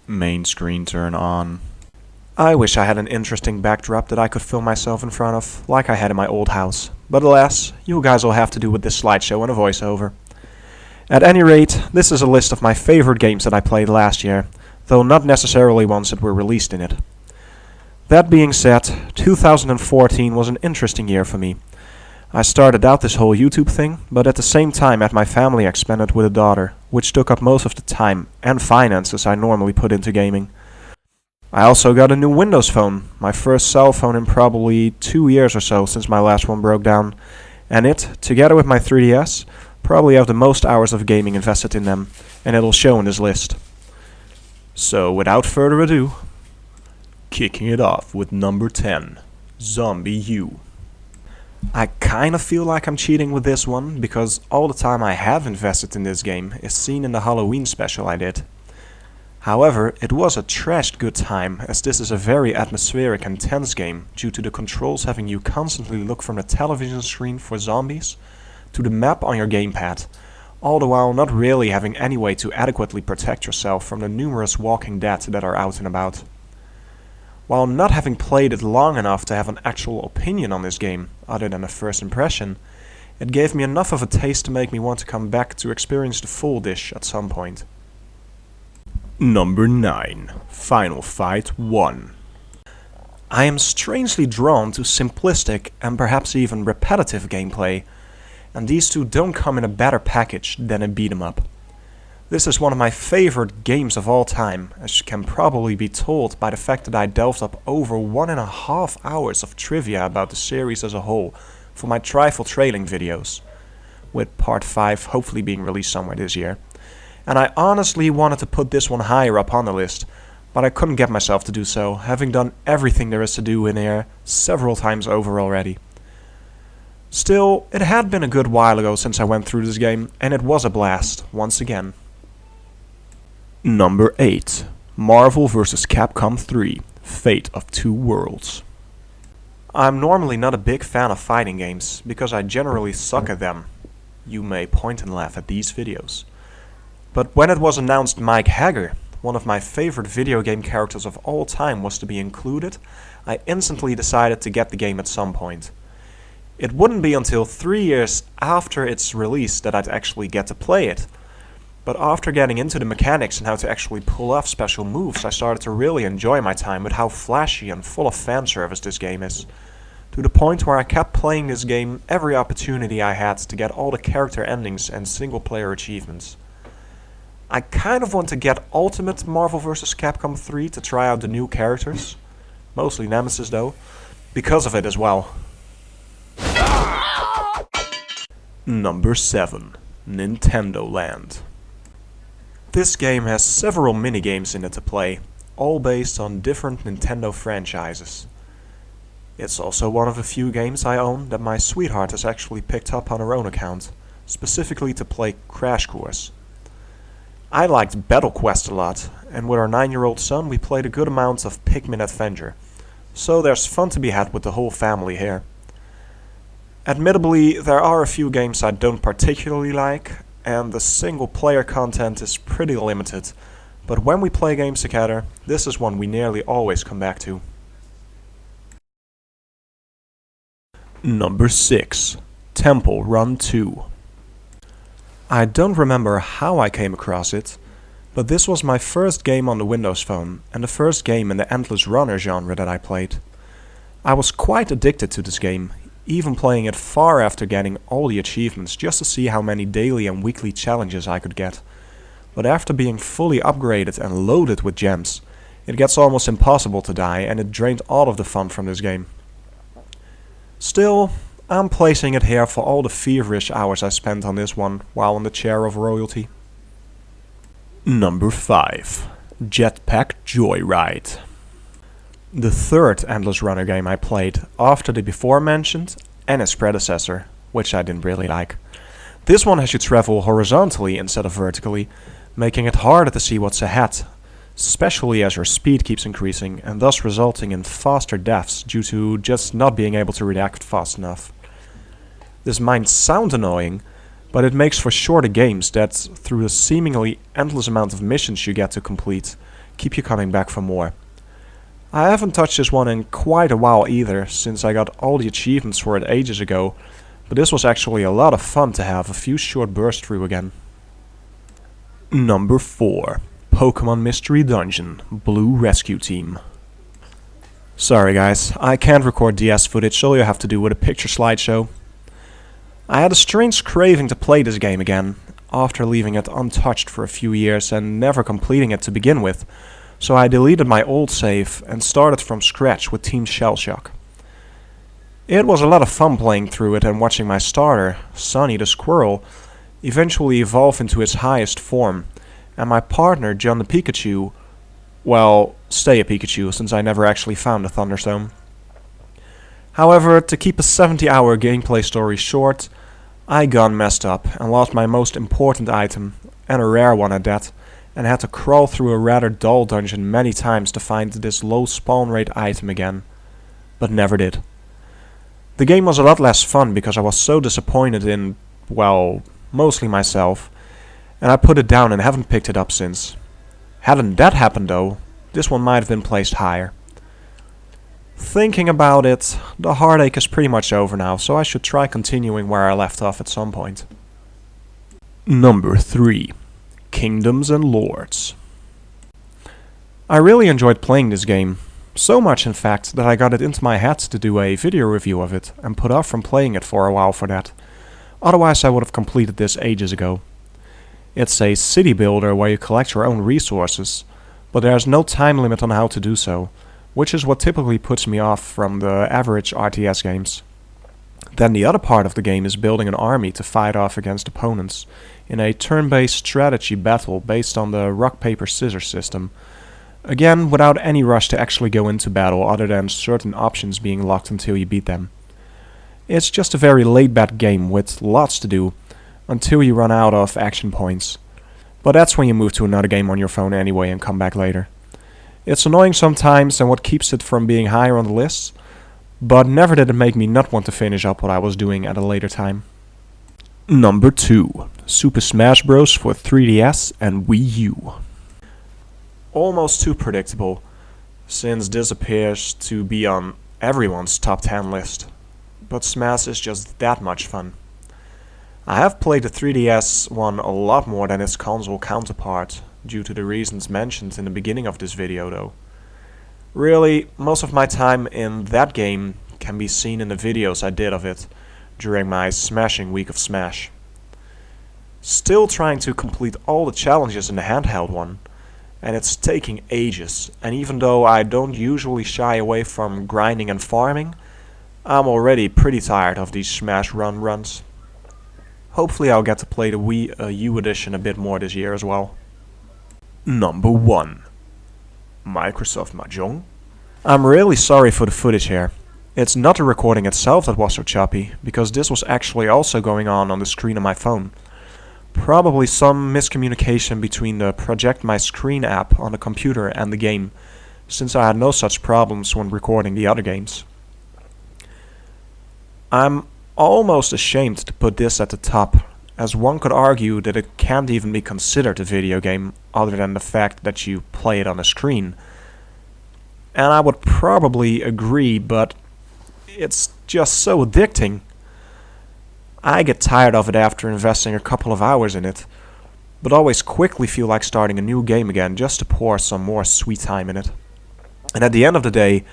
Main screen turn on. I wish I had an interesting backdrop that I could film myself in front of, like I had in my old house. But alas, you guys will have to do with this slideshow and a voiceover. At any rate, this is a list of my favorite games that I played last year, though not necessarily ones that were released in it. That being said, 2014 was an interesting year for me. I started out this whole YouTube thing, but at the same time had my family expanded with a daughter, which took up most of the time and finances I normally put into gaming. I also got a new Windows phone, my first cell phone in probably 2 years or so since my last one broke down, and it, together with my 3DS, probably have the most hours of gaming invested in them, and it'll show in this list. So without further ado, kicking it off with number 10, Zombie U. I kinda feel like I'm cheating with this one, because all the time I have invested in this game is seen in the Halloween special I did. However, it was a trashed good time, as this is a very atmospheric and tense game due to the controls having you constantly look from the television screen for zombies to the map on your gamepad, all the while not really having any way to adequately protect yourself from the numerous Walking Dead that are out and about. While not having played it long enough to have an actual opinion on this game, other than a first impression, it gave me enough of a taste to make me want to come back to experience the full dish at some point. Number 9. Final Fight 1. I am strangely drawn to simplistic and perhaps even repetitive gameplay, and these two don't come in a better package than a beat 'em up. This is one of my favorite games of all time, as can probably be told by the fact that I delved up over 1.5 hours of trivia about the series as a whole for my trifle trailing videos, with part 5 hopefully being released somewhere this year. And I honestly wanted to put this one higher up on the list, but I couldn't get myself to do so, having done everything there is to do in here several times over already. Still, it had been a good while ago since I went through this game, and it was a blast, once again. Number 8. Marvel vs. Capcom 3, Fate of Two Worlds. I'm normally not a big fan of fighting games, because I generally suck at them. You may point and laugh at these videos. But when it was announced Mike Haggar, one of my favorite video game characters of all time, was to be included, I instantly decided to get the game at some point. It wouldn't be until 3 years after its release that I'd actually get to play it. But after getting into the mechanics and how to actually pull off special moves, I started to really enjoy my time with how flashy and full of fan service this game is. To the point where I kept playing this game every opportunity I had to get all the character endings and single player achievements. I kind of want to get Ultimate Marvel vs. Capcom 3 to try out the new characters, mostly Nemesis though, because of it as well. Number 7. Nintendo Land. This game has several minigames in it to play, all based on different Nintendo franchises. It's also one of the few games I own that my sweetheart has actually picked up on her own account, specifically to play Crash Course. I liked Battle Quest a lot, and with our 9-year-old son we played a good amount of Pikmin Adventure, so there's fun to be had with the whole family here. Admittedly, there are a few games I don't particularly like, and the single player content is pretty limited, but when we play games together, this is one we nearly always come back to. Number 6. Temple Run 2. I don't remember how I came across it, but this was my first game on the Windows Phone, and the first game in the Endless Runner genre that I played. I was quite addicted to this game, even playing it far after getting all the achievements just to see how many daily and weekly challenges I could get. But after being fully upgraded and loaded with gems, it gets almost impossible to die, and it drained all of the fun from this game. Still, I'm placing it here for all the feverish hours I spent on this one while in the chair of royalty. Number 5. Jetpack Joyride. The third Endless Runner game I played after the before mentioned and its predecessor, which I didn't really like. This one has you travel horizontally instead of vertically, making it harder to see what's ahead, especially as your speed keeps increasing and thus resulting in faster deaths due to just not being able to react fast enough. This might sound annoying, but it makes for shorter games that, through the seemingly endless amount of missions you get to complete, keep you coming back for more. I haven't touched this one in quite a while either, since I got all the achievements for it ages ago, but this was actually a lot of fun to have a few short bursts through again. Number 4. Pokemon Mystery Dungeon, Blue Rescue Team. Sorry guys, I can't record DS footage, so you'll have to do with a picture slideshow. I had a strange craving to play this game again, after leaving it untouched for a few years and never completing it to begin with, so I deleted my old save and started from scratch with Team Shellshock. It was a lot of fun playing through it and watching my starter, Sonny the Squirrel, eventually evolve into its highest form, and my partner, John the Pikachu, well, stay a Pikachu, since I never actually found a Thunderstone. However, to keep a 70-hour gameplay story short, I gone messed up and lost my most important item, and a rare one at that, and had to crawl through a rather dull dungeon many times to find this low spawn rate item again, but never did. The game was a lot less fun because I was so disappointed in, well, mostly myself, and I put it down and haven't picked it up since. Hadn't that happened though, this one might have been placed higher. Thinking about it, the heartache is pretty much over now, so I should try continuing where I left off at some point. Number 3. Kingdoms and Lords. I really enjoyed playing this game, so much in fact that I got it into my head to do a video review of it and put off from playing it for a while for that. Otherwise I would have completed this ages ago. It's a city builder where you collect your own resources, but there's no time limit on how to do so, which is what typically puts me off from the average RTS games. Then the other part of the game is building an army to fight off against opponents in a turn-based strategy battle based on the rock-paper-scissors system. Again, without any rush to actually go into battle other than certain options being locked until you beat them. It's just a very laid-back game with lots to do, until you run out of action points. But that's when you move to another game on your phone anyway and come back later. It's annoying sometimes and what keeps it from being higher on the list, but never did it make me not want to finish up what I was doing at a later time. Number 2. Super Smash Bros. For 3DS and Wii U. Almost too predictable, since this appears to be on everyone's top 10 list. But Smash is just that much fun. I have played the 3DS one a lot more than its console counterpart, due to the reasons mentioned in the beginning of this video though. Really, most of my time in that game can be seen in the videos I did of it during my smashing week of Smash. Still trying to complete all the challenges in the handheld one, and it's taking ages, and even though I don't usually shy away from grinding and farming, I'm already pretty tired of these Smash runs. Hopefully I'll get to play the Wii U edition a bit more this year as well. Number 1. Microsoft Mahjong. I'm really sorry for the footage here. It's not the recording itself that was so choppy, because this was actually also going on the screen of my phone. Probably some miscommunication between the Project My Screen app on the computer and the game, since I had no such problems when recording the other games. I'm almost ashamed to put this at the top, as one could argue that it can't even be considered a video game other than the fact that you play it on a screen. And I would probably agree, but it's just so addicting. I get tired of it after investing a couple of hours in it, but always quickly feel like starting a new game again just to pour some more sweet time in it. And at the end of the day,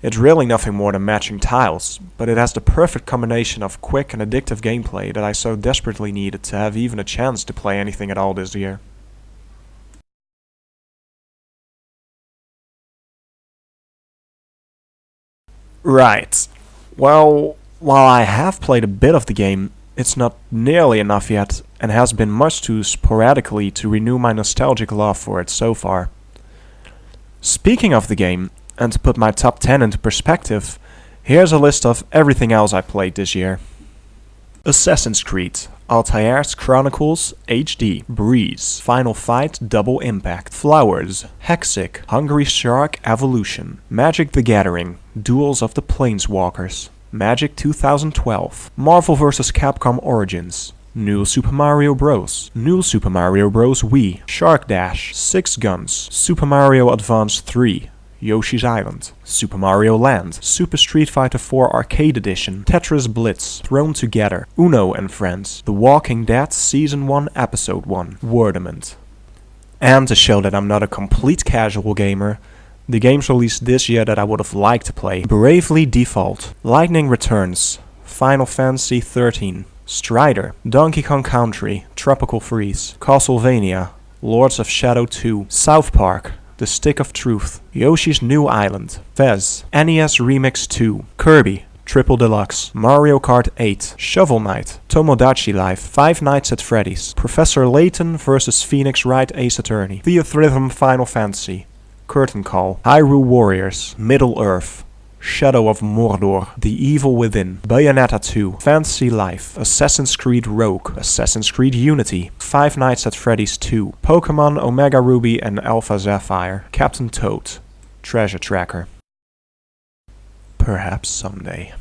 it's really nothing more than matching tiles, but it has the perfect combination of quick and addictive gameplay that I so desperately needed to have even a chance to play anything at all this year. Right. Well, while I have played a bit of the game, it's not nearly enough yet, and has been much too sporadically to renew my nostalgic love for it so far. Speaking of the game, and to put my top 10 into perspective, here's a list of everything else I played this year. Assassin's Creed, Altair's Chronicles HD, Breeze, Final Fight Double Impact, Flowers, Hexic, Hungry Shark Evolution, Magic the Gathering, Duels of the Planeswalkers, Magic 2012, Marvel vs. Capcom Origins, New Super Mario Bros. New Super Mario Bros. Wii, Shark Dash, 6 Guns, Super Mario Advance 3, Yoshi's Island, Super Mario Land, Super Street Fighter 4 Arcade Edition, Tetris Blitz, Thrown Together, Uno and Friends, The Walking Dead Season 1 Episode 1, Wordament. And to show that I'm not a complete casual gamer, the games released this year that I would have liked to play: Bravely Default, Lightning Returns, Final Fantasy XIII, Strider, Donkey Kong Country, Tropical Freeze, Castlevania, Lords of Shadow 2, South Park, The Stick of Truth, Yoshi's New Island, Fez, NES Remix 2, Kirby, Triple Deluxe, Mario Kart 8, Shovel Knight, Tomodachi Life, Five Nights at Freddy's, Professor Layton vs. Phoenix Wright Ace Attorney, Theatrhythm Final Fantasy, Curtain Call, Hyrule Warriors, Middle-earth, Shadow of Mordor, The Evil Within, Bayonetta 2, Fantasy Life, Assassin's Creed Rogue, Assassin's Creed Unity, Five Nights at Freddy's 2, Pokémon Omega Ruby and Alpha Sapphire, Captain Toad, Treasure Tracker. Perhaps someday.